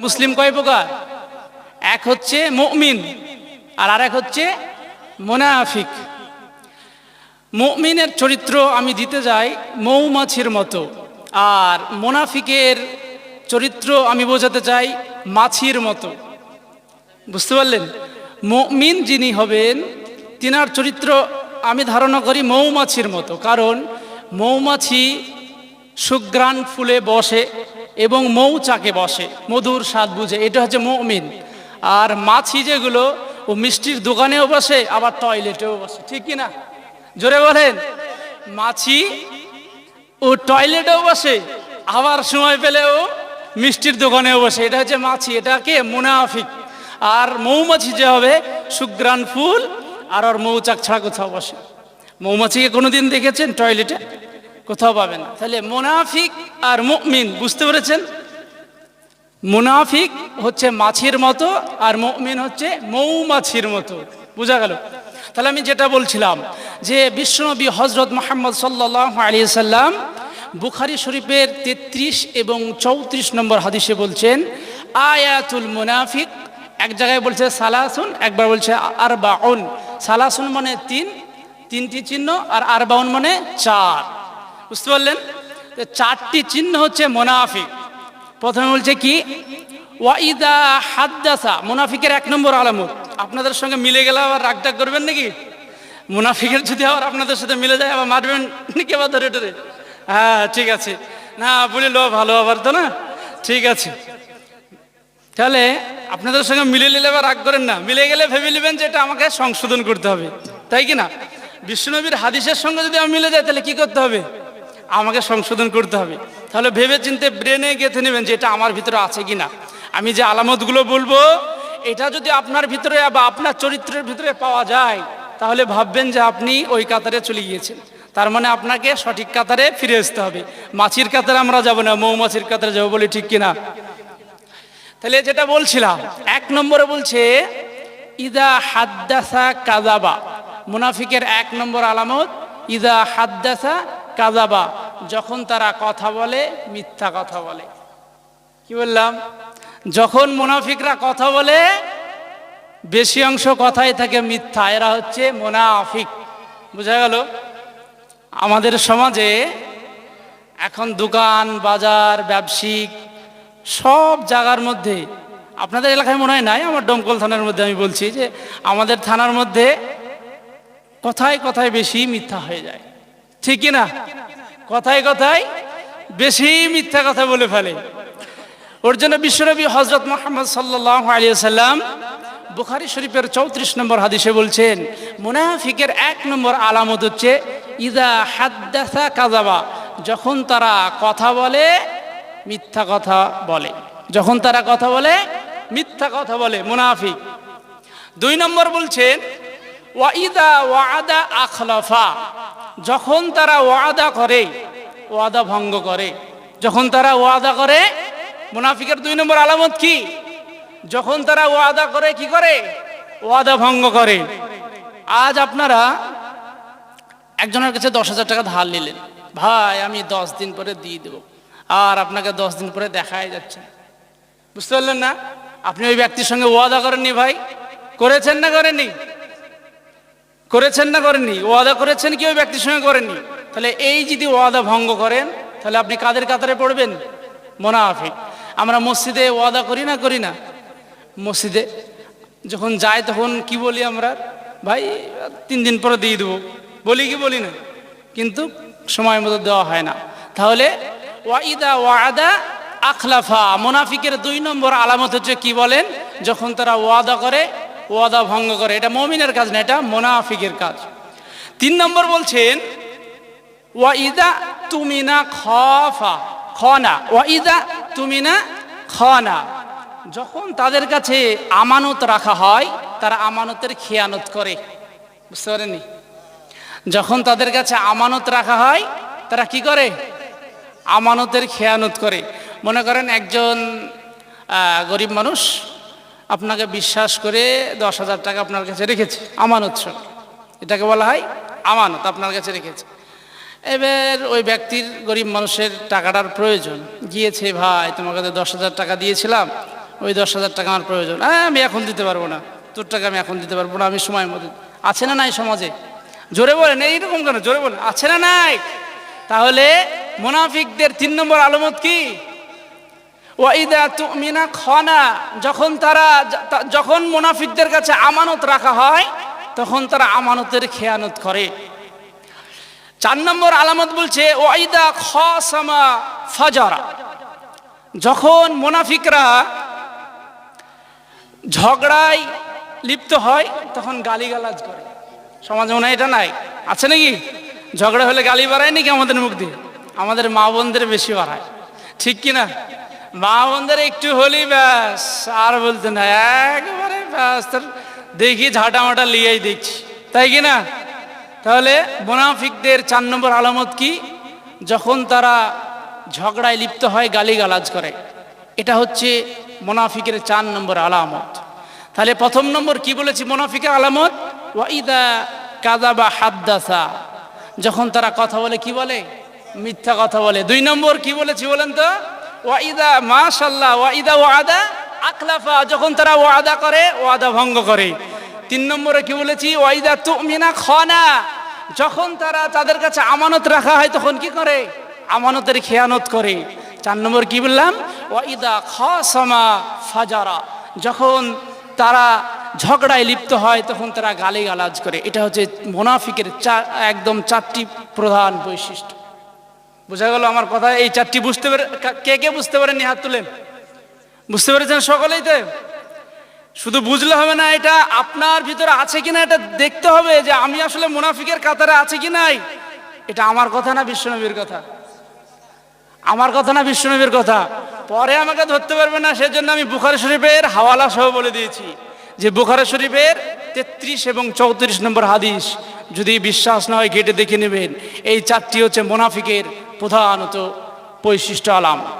মুসলিম কয় প্রকার? এক হচ্ছে মুমিন আর আরেক হচ্ছে মুনাফিক। মুমিনের চরিত্র আমি দিতে যাই মৌমাছির মতো, আর মুনাফিকের চরিত্র আমি বোঝাতে চাই মাছির মতো। বুঝতে পারলেন? মুমিন যিনি হবেন তিনার চরিত্র আমি ধারণা করি মৌমাছির মতো, কারণ মৌমাছি সুঘ্রাণ ফুলে বসে এবং মৌচাকে বসে, মধুর স্বাদ বুঝে, এটা হচ্ছে মুমিন। আর মাছি যেগুলো ও মিষ্টির দোকানেও বসে আবার টয়লেটেও বসে, ঠিক কি না? জোরে বলেন। মাছি ও টয়লেটেও বসে, আবার সময় পেলেও মিষ্টির দোকানেও বসে, এটা হচ্ছে মাছি, এটাকে মুনাফিক। আর মৌমাছি যে হবে সুঘ্রাণ ফুল আর ওর মৌচাক ছাড়া কোথাও বসে। মৌমাছিকে কোনোদিন দেখেছেন টয়লেটে? কোথাও পাবেন না। তাহলে মুনাফিক আর মুমিন, বুঝতে পেরেছেন? মুনাফিক হচ্ছে মাছির মতো আর মুমিন হচ্ছে মৌমাছির মতো, বোঝা গেল? তাহলে আমি যেটা বলছিলাম যে বিশ্বনবী হযরত মুহাম্মদ সাল্লাল্লাহু আলাইহি সাল্লাম বুখারী শরীফের 33 এবং 34 নম্বর হাদিসে বলছেন আয়াতুল মুনাফিক, এক জায়গায় বলছে সালাসুন, একবার বলছে আরবাউন। সালাসুন মানে তিনটি চিহ্ন, আর আরবাউন মানে 4। বুঝতে পারলেন? চারটি চিহ্ন হচ্ছে মুনাফিক। প্রথমে বলছে কি? ওয়াইদা হাদ্দাসা, মুনাফিকের 1 নম্বর আলামত। আপনাদের সঙ্গে মিলে গেলে আবার রাগটাগ করবেন নাকি? মুনাফিকের যদি আবার আপনাদের সাথে মিলে যায় আবার মারবেন নাকি আবার ধরে ধরে? হ্যাঁ ঠিক আছে, না বলিল ভালো আবার তো না, ঠিক আছে। তাহলে আপনাদের সঙ্গে মিলে নিলে আবার রাগ করেন না, মিলে গেলে ভেবে নেবেন যে এটা আমাকে সংশোধন করতে হবে, তাই কি না? বিশ্বনবীর হাদিসের সঙ্গে যদি আমি মিলে যাই তাহলে কি করতে হবে? আমাকে সংশোধন করতে হবে। তাহলে ভেবে চিন্তে ব্রেনে গেঁথে নেবেন যে এটা আমার ভিতরে আছে কিনা। আমি যে আলামতগুলো বলবো এটা যদি আপনার ভিতরে বা আপনার চরিত্রের ভিতরে পাওয়া যায় তাহলে ভাববেন যে আপনি ওই কাতারে চলে গিয়েছেন। তার মানে আপনাকে সঠিক কাতারে ফিরে আসতে হবে। মাছির কাতারে আমরা যাব না, মৌমাছির কাতারে যাবো, বলি ঠিক কিনা? তাহলে যেটা বলছিলাম 1 নম্বরে বলছে ইদা হাদ্দাসা কাযাবা। মুনাফিকের 1 নম্বর আলামত ইদা হাদ্দাসা কাযাবা, যখন তারা কথা বলে মিথ্যা কথা বলে। কি বললাম? যখন মুনাফিকরা কথা বলে বেশি অংশ কথাই থাকে মিথ্যা, এরা হচ্ছে মুনাফিক। বুঝা গেল? আমাদের সমাজে এখন দোকান বাজার ব্যবসায়িক সব জায়গার মধ্যে, আপনাদের এলাকায় মনে হয় নাই, আমার দমকল থানার মধ্যে আমি বলছি যে আমাদের থানার মধ্যে কথায় কথায় বেশি মিথ্যা হয়ে যায়, ঠিক কি না? কথায় কথায় বেশি মিথ্যা কথা বলে ফেলে। ওর জন্য বিশ্বনবী হযরত মুহাম্মদ সাল্লাল্লাহু আলাইহি সাল্লাম বুখারী শরীফের 34 নম্বর হাদিসে বলছেন মুনাফিকের 1 নম্বর আলামত হচ্ছে ইদা হাদ্দাসা কাযাবা, যখন তারা কথা বলে মিথ্যা কথা বলে। যখন তারা কথা বলে মিথ্যা কথা বলে, মুনাফিক। 2 নম্বর বলছেন ওয়াইদা ওয়াদা আখলাফা, যখন তারা ওয়াদা করে ওয়াদা ভঙ্গ করে। যখন তারা ওয়াদা করে, মুনাফিকের 2 নম্বর আলামত কি? যখন তারা ওয়াদা করে কি করে? ওয়াদা ভঙ্গ করে। আজ আপনারা একজনের কাছে 10,000 টাকা ধার নিলেন, ভাই আমি 10 দিন পরে দিয়ে দেবো, আর আপনাকে 10 দিন পরে দেখাই যাচ্ছে। বুঝতে পারলেন না? আপনি ওই ব্যক্তির সঙ্গে ওয়াদা করেননি, ভাই করেছেন না করেননি? করেছেন না করেননি? ওয়াদা করেছেন কি ওই ব্যক্তির সঙ্গে করেননি? তাহলে এই যদি ওয়াদা ভঙ্গ করেন তাহলে আপনি কাদের কাতারে পড়বেন? মুনাফিক। আমরা মসজিদে ওয়াদা করি না করি না? মসজিদে যখন যাই তখন কি বলি আমরা? ভাই 3 দিন পরে দিয়ে দেবো, বলি কি বলি না? কিন্তু সময় মতো দেওয়া হয় না। তাহলে ওয়াইদা ওয়াদা আখলাফা, মুনাফিকের 2 নম্বর আলামত হচ্ছে কি বলেন? যখন তারা ওয়াদা করে ওয়াদা ভঙ্গ করে। এটা মুমিনের কাজ না, এটা মুনাফিকের কাজ। 3 নম্বর বলছেন ওয়াইদা তুমিনা খাফা খানা, ওয়াইদা তুমিনা খানা, যখন তাদের কাছে আমানত রাখা হয় তারা আমানতের খেয়ানত করে। বুঝতে পারেননি? যখন তাদের কাছে আমানত রাখা হয় তারা কি করে? আমানতের খেয়ানত করে। মনে করেন একজন গরিব মানুষ আপনাকে বিশ্বাস করে 10,000 টাকা আপনার কাছে রেখেছে আমানত সহ, এটাকে বলা হয় আমানত, আপনার কাছে রেখেছে। এবার ওই ব্যক্তির, গরিব মানুষের টাকাটার প্রয়োজন, গিয়েছে, ভাই তোমার কাছে 10,000 টাকা দিয়েছিলাম, ওই 10,000 টাকা আমার প্রয়োজন, আমি এখন দিতে পারবো না, তোর টাকা আমি এখন দিতে পারবো না, আমি সময় মতো। আছে না নাই সমাজে? জোরে বলেন, এইরকম কেন, জোরে বলেন, আছে না নাই? তাহলে মুনাফিকদের 3 নম্বর আলামত কি? ওয়াইদা তুমিনা খানা, যখন মুনাফিকদের কাছে আমানত রাখা হয় তখন তারা আমানতের খেয়ানত করে। 4 নম্বর আলামত বলছে ওয়াইদা খাসামা ফাজারা, যখন মুনাফিকরা ঝগড়ায় লিপ্ত হয় তখন গালিগালাজ করে। সমাজে মনে হয় এটা নাই? আছে নাকি? ঝগড়া হলে গালি বাড়ায় নাকি আমাদের মুখ দিয়ে? আমাদের মা বোনদের বেশি বাড়ায়, ঠিক কিনা? মা বোনদের একটু হলেই ব্যাস আর বলতে না, একেবারে ব্যাস তার দেখি ঝাঁটামাটা লিয়েই দেখছি, তাই কিনা? তাহলে মুনাফিকদের 4 নম্বর আলামত কি? যখন তারা ঝগড়ায় লিপ্ত হয় গালিগালাজ করে। এটা হচ্ছে মুনাফিকের 4 নম্বর আলামত। তাহলে 1ম নম্বর কি বলেছি মুনাফিকের আলামত? ওয়াইদা কাযাবা হাদ্দাসা, যখন তারা কথা বলে কি বলে? মিথ্যা কথা বলে। 2 নম্বর কি বলেছি বলেন তো? ওয়াইদা মাশাআল্লাহ ওয়াইদা ওয়াদা আখলাফা, যখন তারা ওয়াদা করে ওয়াদা ভঙ্গ করে। 3 নম্বরে কি বলেছি? ওয়াইদা তুমিনা খানা, যখন তারা তাদের কাছে আমানত রাখা হয় তখন কি করে? আমানতের খেয়ানত করে। 4 নম্বর কি বললাম? ওয়াইদা খাসামা ফাজারা, যখন তারা ঝগড়ায় লিপ্ত হয় তখন তারা গালিগালাজ করে। এটা হচ্ছে মুনাফিকের একদম 4টি প্রধান বৈশিষ্ট্য। বোঝা গেল আমার কথা? এই 4টি বুঝতে পারে কে কে বুঝতে পারেন? হাত তুলেন। বুঝতে পেরেছেন সকলেই? তো শুধু বুঝলে হবে না, এটা আপনার ভিতরে আছে কিনা এটা দেখতে হবে যে আমি আসলে মুনাফিকের কাতারে আছে কি নাই। এটা আমার কথা না বিশ্বনবীর কথা? আমার কথা না বিশ্বনবীর কথা? পরে আমাকে ধরতে পারবে না, সেজন্য আমি বুখারী শরীফের হাওয়ালা সহ বলে দিয়েছি যে বুখারী শরীফের 33 এবং 34 নম্বর হাদিস, যদি বিশ্বাস না হয় ঘেটে দেখে নেবেন। এই 4টি হচ্ছে মুনাফিকের প্রধানত বৈশিষ্ট্য আলামত।